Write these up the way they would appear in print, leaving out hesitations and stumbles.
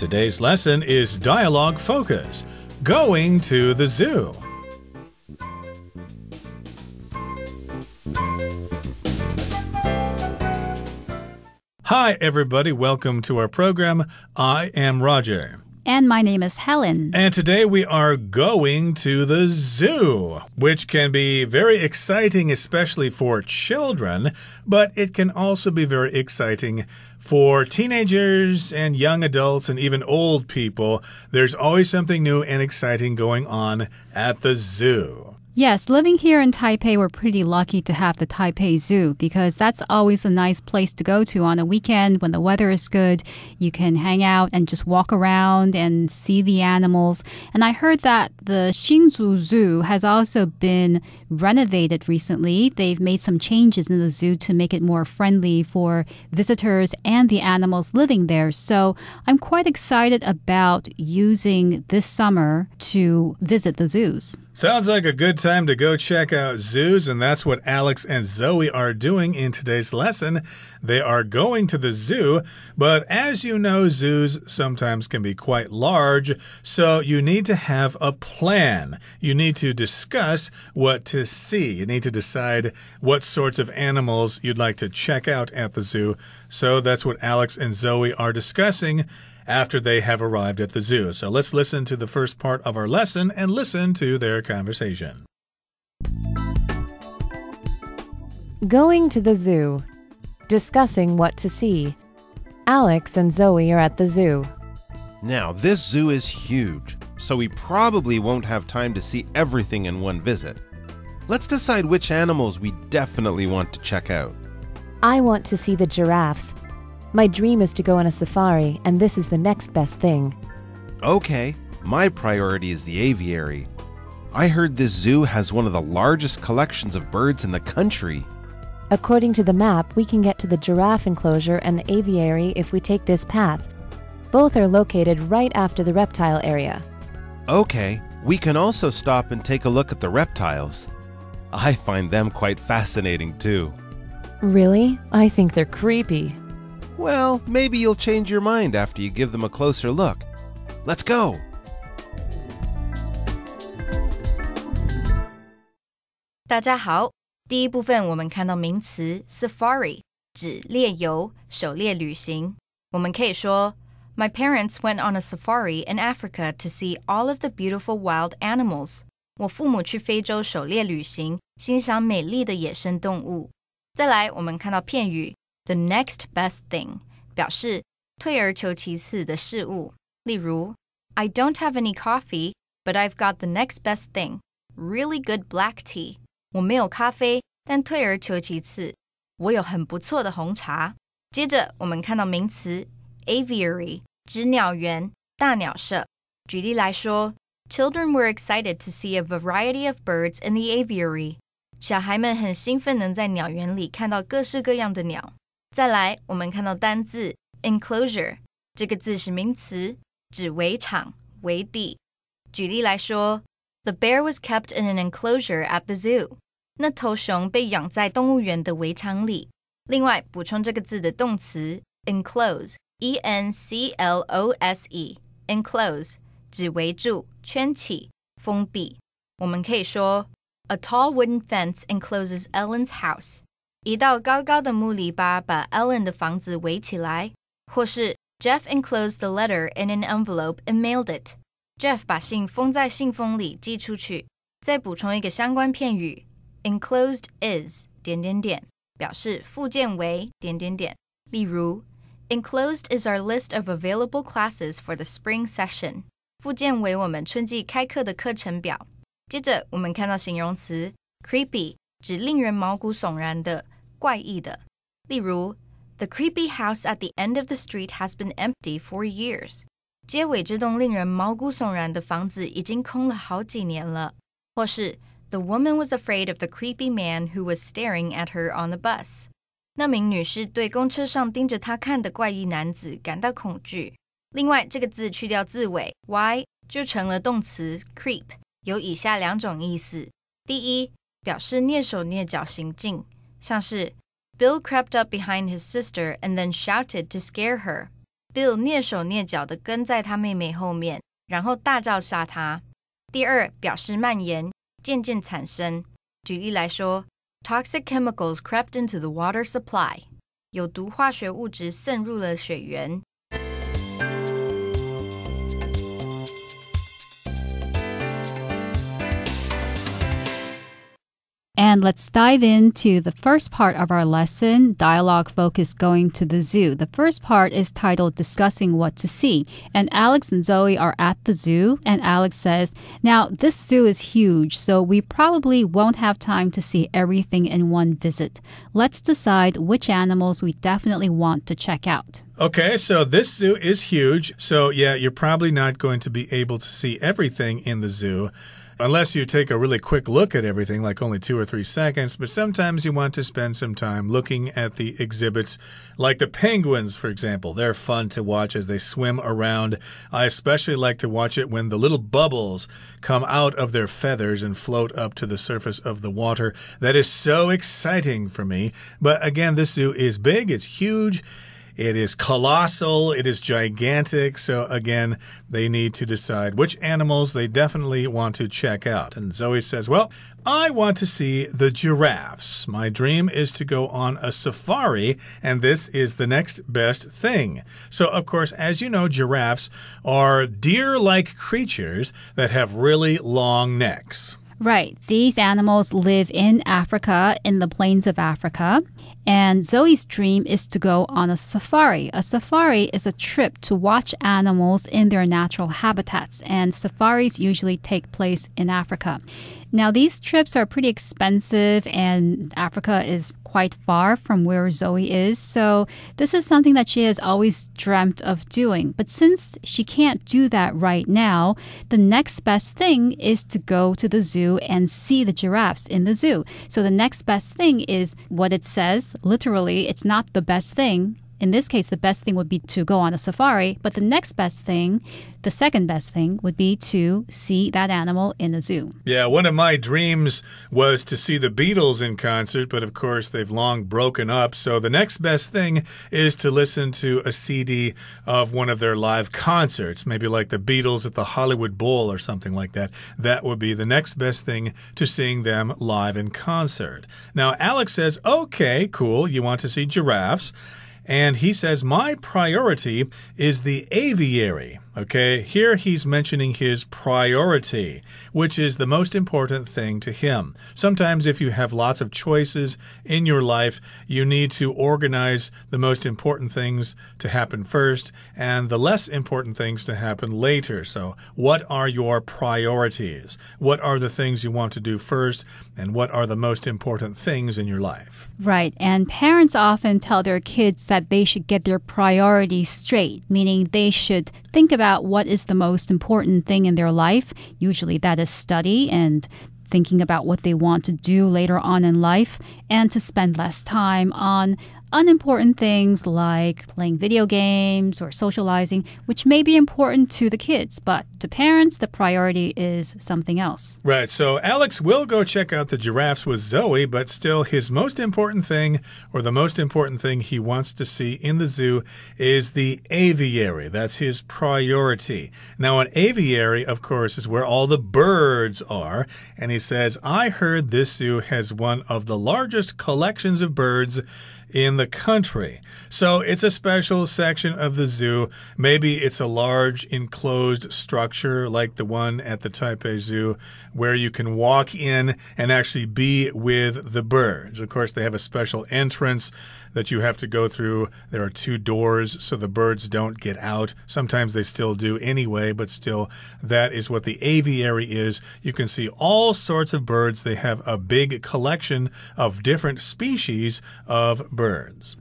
Today's lesson is Dialogue Focus, Going to the Zoo. Hi, everybody. Welcome to our program. I am Roger. And my name is Helen. And today we are going to the zoo, which can be very exciting, especially for children, but it can also be very exciting for teenagers and young adults and even old people. There's always something new and exciting going on at the zoo. Yes, living here in Taipei, we're pretty lucky to have the Taipei Zoo because that's always a nice place to go to on a weekend when the weather is good. You can hang out and just walk around and see the animals. And I heard that the Hsinchu Zoo has also been renovated recently. They've made some changes in the zoo to make it more friendly for visitors and the animals living there. So I'm quite excited about using this summer to visit the zoos. Sounds like a good time to go check out zoos, and that's what Alex and Zoe are doing in today's lesson. They are going to the zoo, but as you know, zoos sometimes can be quite large, so you need to have a plan. You need to discuss what to see. You need to decide what sorts of animals you'd like to check out at the zoo. So that's what Alex and Zoe are discussing after they have arrived at the zoo. So let's listen to the first part of our lesson and listen to their conversation. Going to the zoo. Discussing what to see. Alex and Zoe are at the zoo. Now, this zoo is huge, so we probably won't have time to see everything in one visit. Let's decide which animals we definitely want to check out. I want to see the giraffes. My dream is to go on a safari, and this is the next best thing. Okay, my priority is the aviary. I heard this zoo has one of the largest collections of birds in the country. According to the map, we can get to the giraffe enclosure and the aviary if we take this path. Both are located right after the reptile area. Okay, we can also stop and take a look at the reptiles. I find them quite fascinating too. Really? I think they're creepy. Well, maybe you'll change your mind after you give them a closer look. Let's go! 大家好，第一部分我们看到名词 safari 指猎游、狩猎旅行。我们可以说 My parents went on a safari in Africa to see all of the beautiful wild animals. 我父母去非洲狩猎旅行，欣赏美丽的野生动物。再来，我们看到片语The next best thing 表示退而求其次的事物，例如 I don't have any coffee, but I've got the next best thing, really good black tea. 我没有咖啡，但退而求其次，我有很不错的红茶。接着我们看到名词 aviary 指鸟园、大鸟舍。举例来说 Children were excited to see a variety of birds in the aviary. 小孩们很兴奋能在鸟园里看到各式各样的鸟。再来，我们看到单字 enclosure 这个字是名词，指围场、围地。举例来说 The bear was kept in an enclosure at the zoo. 那头熊被养在动物园的围场里。另外，补充这个字的动词 enclose E-N-C-L-O-S-E enclose 指围住、圈起、封闭。我们可以说A tall wooden fence encloses Ellen's house. 一道高高的木篱笆把 Ellen 的房子围起来。或是 Jeff enclosed the letter in an envelope and mailed it. Jeff 把信封在信封里寄出去。再补充一个相关片语 enclosed is 表示附件为例如 Enclosed is our list of available classes for the spring session. 附件为我们春季开课的课程表。接着我们看到形容词 creepy 指令人毛骨悚然的、怪异的。例如 The creepy house at the end of the street has been empty for years. 街尾这栋令人毛骨悚然的房子已经空了好几年了。或是 The woman was afraid of the creepy man who was staring at her on the bus. 那名女士对公车上盯着她看的怪异男子感到恐惧。另外，这个字去掉字尾 y 就成了动词 creep，有以下两种意思。第一，表示蹑手蹑脚行进，像是 Bill crept up behind his sister and then shouted to scare her. Bill 蹑手蹑脚地跟在他妹妹后面，然后大叫杀她。第二，表示蔓延，渐渐产生。举例来说 Toxic chemicals crept into the water supply. 有毒化学物质渗入了水源。And let's dive into the first part of our lesson, dialogue focus going to the zoo. The first part is titled Discussing What to See. And Alex and Zoe are at the zoo, and Alex says, now this zoo is huge, so we probably won't have time to see everything in one visit. Let's decide which animals we definitely want to check out. Okay, so this zoo is huge. So yeah, you're probably not going to be able to see everything in the zoo. Unless you take a really quick look at everything, like only 2 or 3 seconds, but sometimes you want to spend some time looking at the exhibits, like the penguins, for example. They're fun to watch as they swim around. I especially like to watch it when the little bubbles come out of their feathers and float up to the surface of the water. That is so exciting for me. But again, this zoo is big, it's huge. It is colossal. It is gigantic. So again, they need to decide which animals they definitely want to check out. And Zoe says, well, I want to see the giraffes. My dream is to go on a safari, and this is the next best thing. So, of course, as you know, giraffes are deer-like creatures that have really long necks. Right. These animals live in Africa, in the plains of Africa. And Zoe's dream is to go on a safari. A safari is a trip to watch animals in their natural habitats, and safaris usually take place in Africa. Now, these trips are pretty expensive, and Africa is quite far from where Zoe is, so this is something that she has always dreamt of doing. But since she can't do that right now, the next best thing is to go to the zoo and see the giraffes in the zoo. So the next best thing is what it says. Literally, it's not the best thing. In this case, the best thing would be to go on a safari, but the next best thing, the second best thing, would be to see that animal in a zoo. Yeah, one of my dreams was to see the Beatles in concert, but of course they've long broken up. So the next best thing is to listen to a CD of one of their live concerts, maybe like the Beatles at the Hollywood Bowl or something like that. That would be the next best thing to seeing them live in concert. Now, Alex says, okay, cool, you want to see giraffes. And he says, my priority is the aviary. Okay, here he's mentioning his priority, which is the most important thing to him. Sometimes if you have lots of choices in your life, you need to organize the most important things to happen first and the less important things to happen later. So what are your priorities? What are the things you want to do first? And what are the most important things in your life? Right, and parents often tell their kids that they should get their priorities straight, meaning they should think about what is the most important thing in their life. Usually that is study and thinking about what they want to do later on in life, and to spend less time on unimportant things like playing video games or socializing, which may be important to the kids, but to parents, the priority is something else. Right, so Alex will go check out the giraffes with Zoe, but still his most important thing, or the most important thing he wants to see in the zoo, is the aviary. That's his priority. Now, an aviary, of course, is where all the birds are, and he says, I heard this zoo has one of the largest collections of birds in the country. So it's a special section of the zoo. Maybe it's a large enclosed structure like the one at the Taipei Zoo where you can walk in and actually be with the birds. Of course, they have a special entrance that you have to go through. There are 2 doors so the birds don't get out. Sometimes they still do anyway, but still, that is what the aviary is. You can see all sorts of birds. They have a big collection of different species of birds.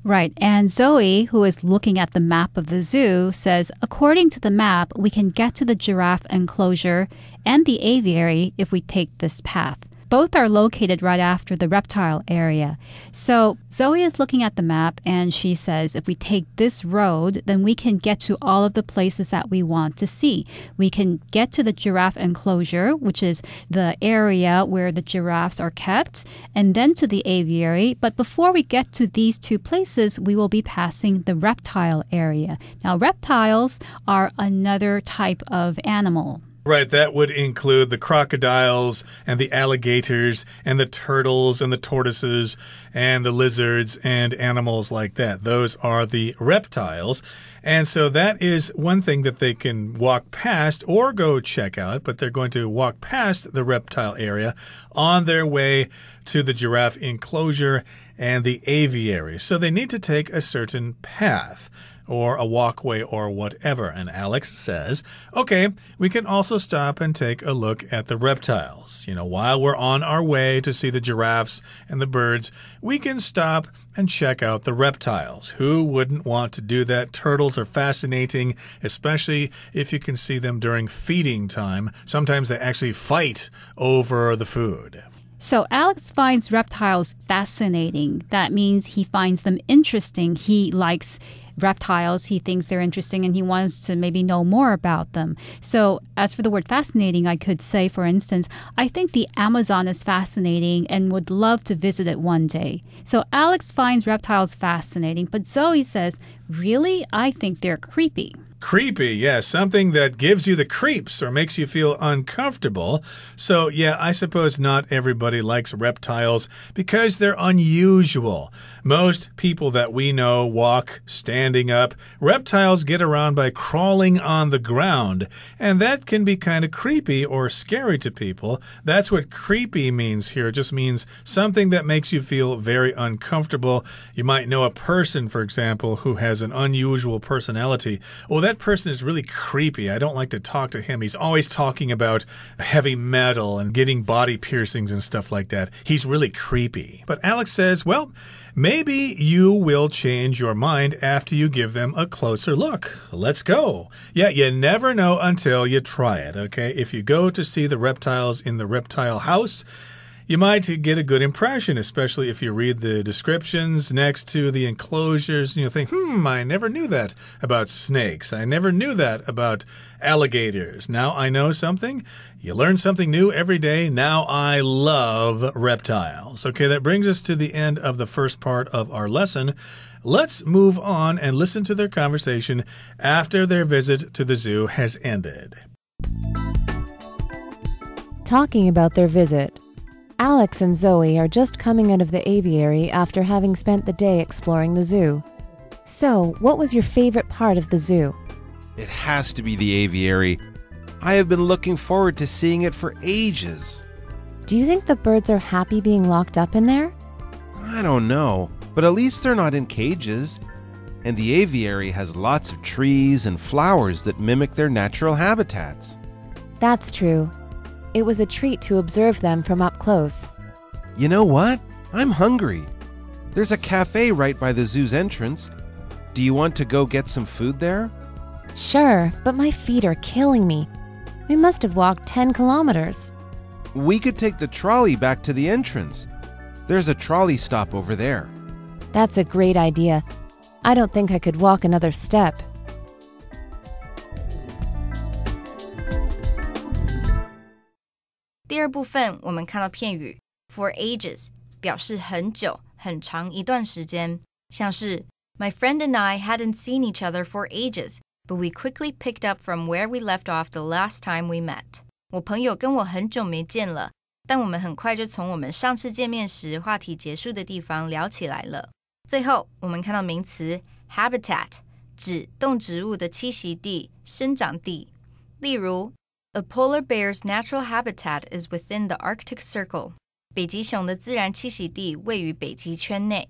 Right, and Zoe, who is looking at the map of the zoo, says, according to the map, we can get to the giraffe enclosure and the aviary if we take this path. Both are located right after the reptile area. So Zoe is looking at the map and she says if we take this road, then we can get to all of the places that we want to see. We can get to the giraffe enclosure, which is the area where the giraffes are kept, and then to the aviary. But before we get to these two places, we will be passing the reptile area. Now, reptiles are another type of animal. Right, that would include the crocodiles and the alligators and the turtles and the tortoises and the lizards and animals like that. Those are the reptiles. And so that is one thing that they can walk past or go check out, but they're going to walk past the reptile area on their way to the giraffe enclosure and the aviary. So they need to take a certain path or a walkway or whatever. And Alex says, okay, we can also stop and take a look at the reptiles. You know, while we're on our way to see the giraffes and the birds, we can stop and check out the reptiles. Who wouldn't want to do that? Turtles are fascinating, especially if you can see them during feeding time. Sometimes they actually fight over the food. So Alex finds reptiles fascinating. That means he finds them interesting. He likes reptiles. He thinks they're interesting and he wants to maybe know more about them. So as for the word fascinating, I could say, for instance, I think the Amazon is fascinating and would love to visit it one day. So Alex finds reptiles fascinating, but Zoe says, really? I think they're creepy. Creepy, yeah, something that gives you the creeps or makes you feel uncomfortable. So, yeah, I suppose not everybody likes reptiles because they're unusual. Most people that we know walk standing up. Reptiles get around by crawling on the ground, and that can be kind of creepy or scary to people. That's what creepy means here. It just means something that makes you feel very uncomfortable. You might know a person, for example, who has an unusual personality. Well, that person is really creepy. I don't like to talk to him. He's always talking about heavy metal and getting body piercings and stuff like that. He's really creepy. But Alex says, well, maybe you will change your mind after you give them a closer look. Let's go. Yeah, you never know until you try it, okay? If you go to see the reptiles in the reptile house, you might get a good impression, especially if you read the descriptions next to the enclosures and you think, I never knew that about snakes. I never knew that about alligators. Now I know something. You learn something new every day. Now I love reptiles. Okay, that brings us to the end of the first part of our lesson. Let's move on and listen to their conversation after their visit to the zoo has ended. Talking about their visit. Alex and Zoe are just coming out of the aviary after having spent the day exploring the zoo. So, what was your favorite part of the zoo? It has to be the aviary. I have been looking forward to seeing it for ages. Do you think the birds are happy being locked up in there? I don't know, but at least they're not in cages. And the aviary has lots of trees and flowers that mimic their natural habitats. That's true. It was a treat to observe them from up close. You know what? I'm hungry. There's a cafe right by the zoo's entrance. Do you want to go get some food there? Sure, but my feet are killing me. We must have walked 10 kilometers. We could take the trolley back to the entrance. There's a trolley stop over there. That's a great idea. I don't think I could walk another step. 第二部分我们看到片语 for ages 表示很久很长一段时间，像是 My friend and I hadn't seen each other for ages, but we quickly picked up from where we left off the last time we met. 我朋友跟我很久没见了，但我们很快就从我们上次见面时话题结束的地方聊起来了。最后我们看到名词 habitat 指动植物的栖息地、生长地，例如A polar bear's natural habitat is within the Arctic Circle. 北极熊的自然栖息地位于北极圈内。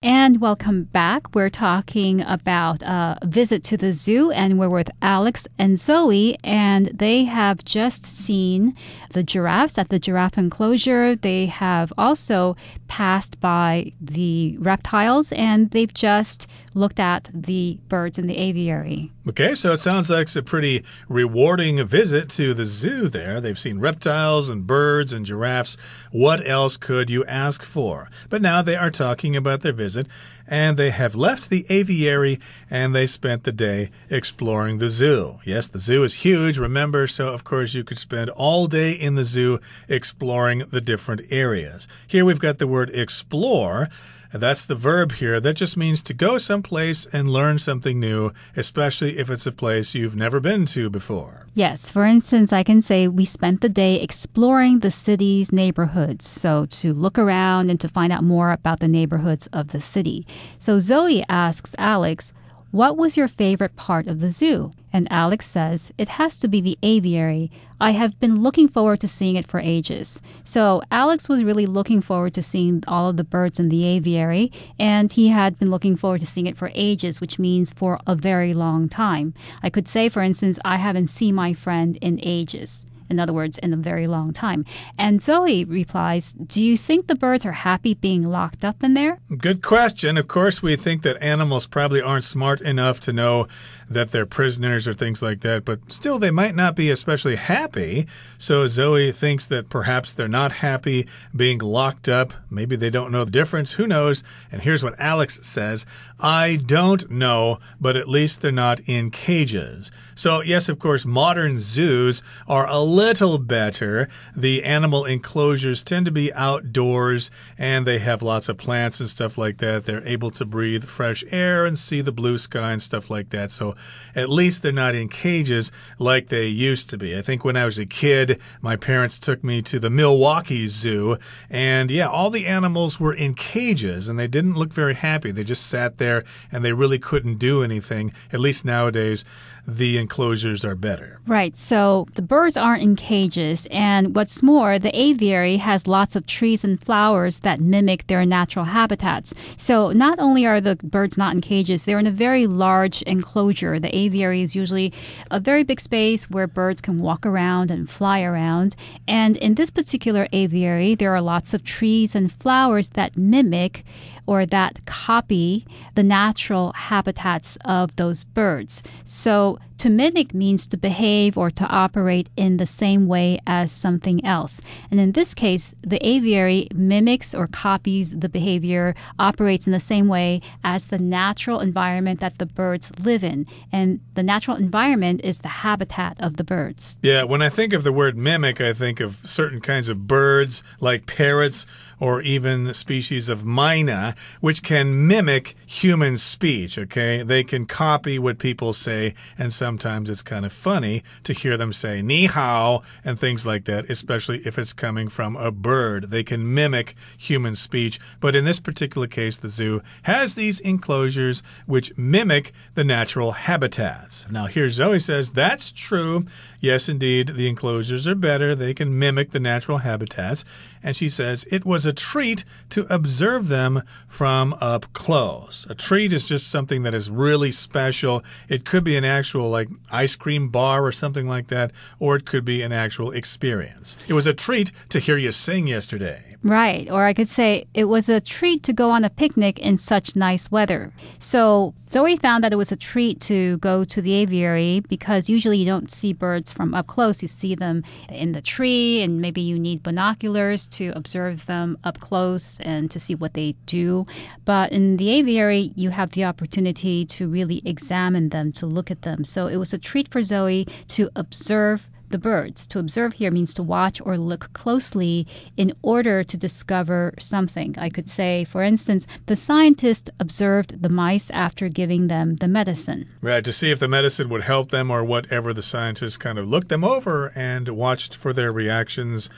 And And welcome back. We're talking about a visit to the zoo, and we're with Alex and Zoe, and they have just seen the giraffes at the giraffe enclosure. They have also passed by the reptiles, and they've just looked at the birds in the aviary. Okay, so it sounds like it's a pretty rewarding visit to the zoo there. They've seen reptiles and birds and giraffes. What else could you ask for? But now they are talking about their visit, and they have left the aviary and they spent the day exploring the zoo. Yes, the zoo is huge, remember, so of course you could spend all day in the zoo exploring the different areas. Here we've got the word explore. That's the verb here. That just means to go someplace and learn something new, especially if it's a place you've never been to before. Yes, for instance, I can say we spent the day exploring the city's neighborhoods. So to look around and to find out more about the neighborhoods of the city. So Zoe asks Alex, what was your favorite part of the zoo? And Alex says, it has to be the aviary. I have been looking forward to seeing it for ages. So Alex was really looking forward to seeing all of the birds in the aviary, and he had been looking forward to seeing it for ages, which means for a very long time. I could say, for instance, I haven't seen my friend in ages. In other words, in a very long time. And Zoe replies, do you think the birds are happy being locked up in there? Good question. Of course, we think that animals probably aren't smart enough to know that they're prisoners or things like that, but still they might not be especially happy. So Zoe thinks that perhaps they're not happy being locked up. Maybe they don't know the difference. Who knows? And here's what Alex says. I don't know, but at least they're not in cages. So yes, of course, modern zoos are a little better. The animal enclosures tend to be outdoors, and they have lots of plants and stuff like that. They're able to breathe fresh air and see the blue sky and stuff like that. So at least they're not in cages like they used to be. I think when I was a kid, my parents took me to the Milwaukee Zoo, and yeah, all the animals were in cages, and they didn't look very happy. They just sat there, and they really couldn't do anything. At least nowadays, the enclosures are better. Right, so the birds aren't in cages, and what's more, the aviary has lots of trees and flowers that mimic their natural habitats. So not only are the birds not in cages, they're in a very large enclosure. The aviary is usually a very big space where birds can walk around and fly around. And in this particular aviary, there are lots of trees and flowers that mimic or that copy the natural habitats of those birds. So to mimic means to behave or to operate in the same way as something else. And in this case, the aviary mimics or copies the behavior, operates in the same way as the natural environment that the birds live in. And the natural environment is the habitat of the birds. Yeah, when I think of the word mimic, I think of certain kinds of birds like parrots or even species of myna, which can mimic human speech, okay? They can copy what people say, and sometimes it's kind of funny to hear them say ni hao and things like that, especially if it's coming from a bird. They can mimic human speech, but in this particular case, the zoo has these enclosures which mimic the natural habitats. Now, here Zoe says, that's true. Yes, indeed, the enclosures are better. They can mimic the natural habitats. And she says, it was a treat to observe them from up close. A treat is just something that is really special. It could be an actual like ice cream bar or something like that, or it could be an actual experience. It was a treat to hear you sing yesterday. Right, or I could say it was a treat to go on a picnic in such nice weather. So Zoe found that it was a treat to go to the aviary because usually you don't see birds from up close. You see them in the tree, and maybe you need binoculars to observe them up close and to see what they do. But in the aviary, you have the opportunity to really examine them, to look at them. So it was a treat for Zoe to observe the birds. To observe here means to watch or look closely in order to discover something. I could say, for instance, the scientist observed the mice after giving them the medicine. Right, to see if the medicine would help them or whatever. The scientist kind of looked them over and watched for their reactions.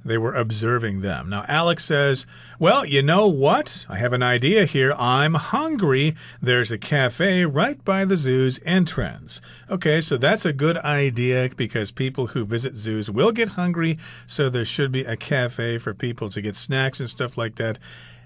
They were observing them. Now, Alex says, well, you know what? I have an idea here. I'm hungry. There's a cafe right by the zoo's entrance. Okay, so that's a good idea because people who visit zoos will get hungry, so there should be a cafe for people to get snacks and stuff like that.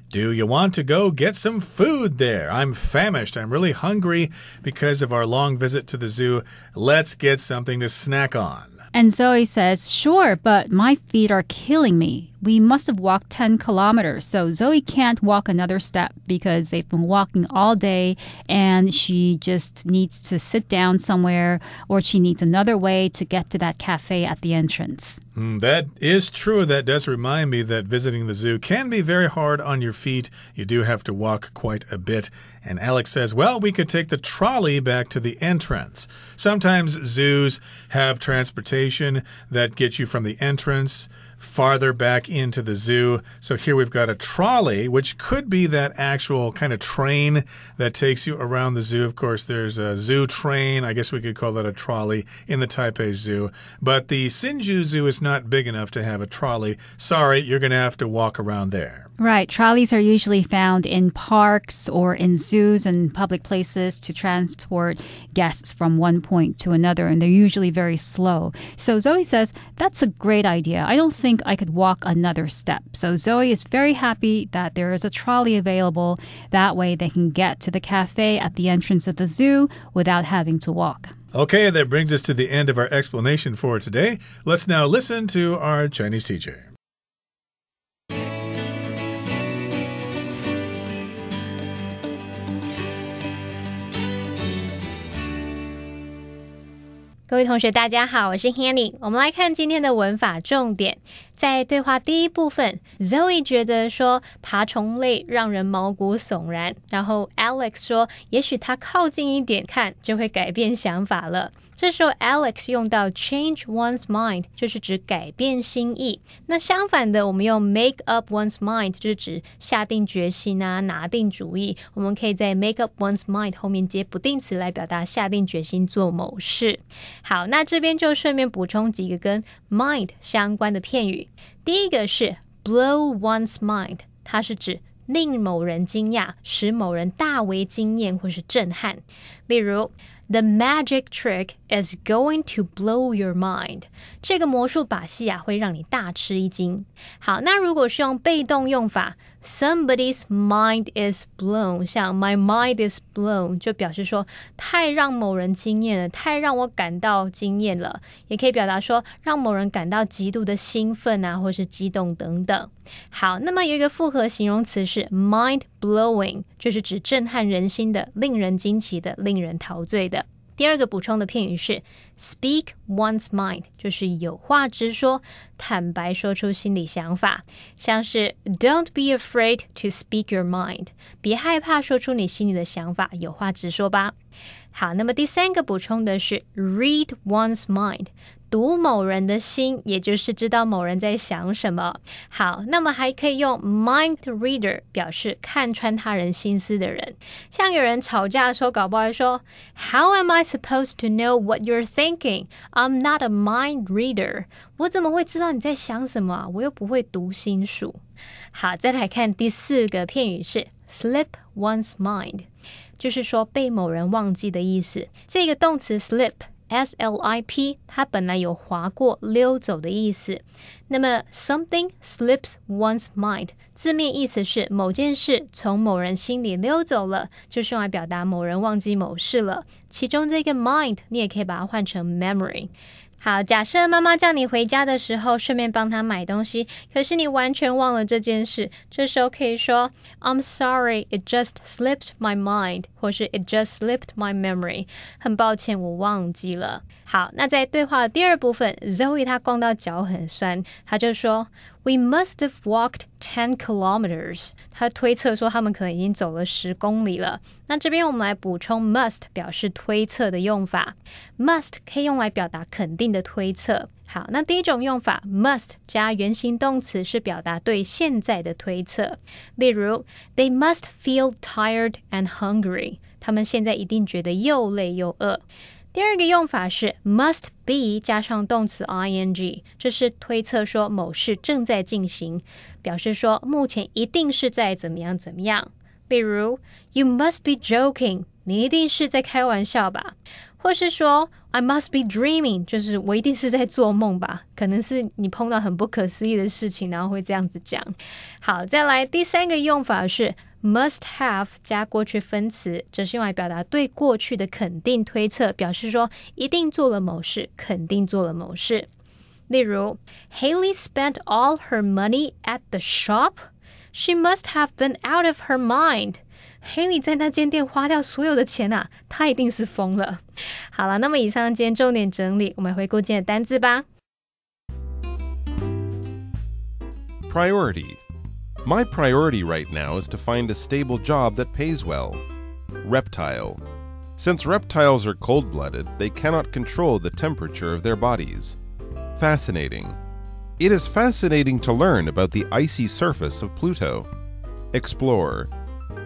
Do you want to go get some food there? I'm famished. I'm really hungry because of our long visit to the zoo. Let's get something to snack on.And Zoe says, sure, but my feet are killing me. We must have walked 10 kilometers, so Zoe can't walk another step because they've been walking all day and she just needs to sit down somewhere or she needs another way to get to that cafe at the entrance. That is true. That does remind me that visiting the zoo can be very hard on your feet. You do have to walk quite a bit. And Alex says, well, we could take the trolley back to the entrance. Sometimes zoos have transportation that gets you from the entrance farther back into the zoo. So here we've got a trolley, which could be that actual kind of train that takes you around the zoo. Of course, there's a zoo train. I guess we could call that a trolley in the Taipei Zoo. But the Hsinchu Zoo is not big enough to have a trolley. Sorry, you're going to have to walk around there. Right. Trolleys are usually found in parks or in zoos and public places to transport guests from one point to another, and they're usually very slow. So Zoe says, that's a great idea. I don't think I could walk another step. So Zoe is very happy that there is a trolley available. That way they can get to the cafe at the entrance of the zoo without having to walk. Okay, that brings us to the end of our explanation for today. Let's now listen to our Chinese teacher.各位同学大家好，我是 Hanny。 我们来看今天的文法重点。在对话第一部分， Zoe 觉得说爬虫类让人毛骨悚然，然后 Alex 说也许他靠近一点看就会改变想法了。这时候 Alex 用到 change one's mind 就是指改变心意，那相反的我们用 make up one's mind 就是指下定决心啊，拿定主意。我们可以在 make up one's mind 后面接不定词来表达下定决心做某事。好，那这边就顺便补充几个跟 mind 相关的片语。第一个是 blow one's mind， 它是指令某人惊讶，使某人大为惊艳或是震撼。例如The magic trick is going to blow your mind. 这个魔术把戏啊，会让你大吃一惊。好，那如果是用被动用法 Somebody's mind is blown， 像 My mind is blown 就表示说太让某人惊艳了，太让我感到惊艳了。也可以表达说让某人感到极度的兴奋啊，或是激动等等。好，那么有一个复合形容词是 mind blowing， 就是指震撼人心的，令人惊奇的，令人陶醉的。第二个补充的片语是 speak one's mind， 就是有话直说，坦白说出心里想法。像是 Don't be afraid to speak your mind， 别害怕说出你心里的想法，有话直说吧。好，那么第三个补充的是 read one's mind，读某人的心，也就是知道某人在想什么。好，那么还可以用 mind reader 表示看穿他人心思的人。像有人吵架的时候，搞不好会说 How am I supposed to know what you're thinking? I'm not a mind reader. 我怎么会知道你在想什么啊？我又不会读心术。好，再来看第四个片语是 slip one's mind， 就是说被某人忘记的意思。这个动词 slip，S-L-I-P 它本来有划过溜走的意思，那么 something slips one's mind 字面意思是某件事从某人心里溜走了，就是用来表达某人忘记某事了。其中这个 mind 你也可以把它换成 memory。好，假设妈妈叫你回家的时候顺便帮她买东西，可是你完全忘了这件事，这时候可以说 I'm sorry, it just slipped my mind， 或是 it just slipped my memory， 很抱歉我忘记了。好，那在对话的第二部分 Zoe 她逛到脚很酸，她就说 We must have walked 10 kilometers， 她推测说他们可能已经走了10公里了。那这边我们来补充 must 表示推测的用法， must 可以用来表达肯定的推测。好，那第一种用法 must 加原形动词是表达对现在的推测。例如 They must feel tired and hungry， 他们现在一定觉得又累又饿。第二个用法是 must be 加上动词 ing， 这是推测说某事正在进行，表示说目前一定是在怎么样怎么样。例如 You must be joking， 你一定是在开玩笑吧。或是说 I must be dreaming， 就是我一定是在做梦吧，可能是你碰到很不可思议的事情，然后会这样子讲。好，再来第3个用法是 must have 加过去分词，这是用来表达对过去的肯定推测，表示说一定做了某事，肯定做了某事。例如 Haley spent all her money at the shop. She must have been out of her mind. Haley 在那间店花掉所有的钱啊，她一定是疯了。好了，那么以上今天重点整理，我们回顾今天的单字吧。Priority. My priority right now is to find a stable job that pays well. Reptile. Since reptiles are cold-blooded, they cannot control the temperature of their bodies. Fascinating. It is fascinating to learn about the icy surface of Pluto. Explore.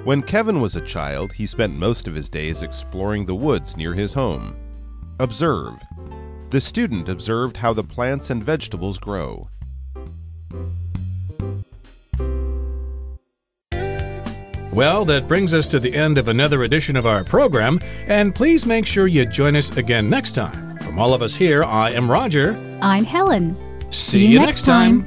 When Kevin was a child, he spent most of his days exploring the woods near his home. Observe. The student observed how the plants and vegetables grow. Well, that brings us to the end of another edition of our program, and please make sure you join us again next time. From all of us here, I am Roger. I'm Helen. See you next time.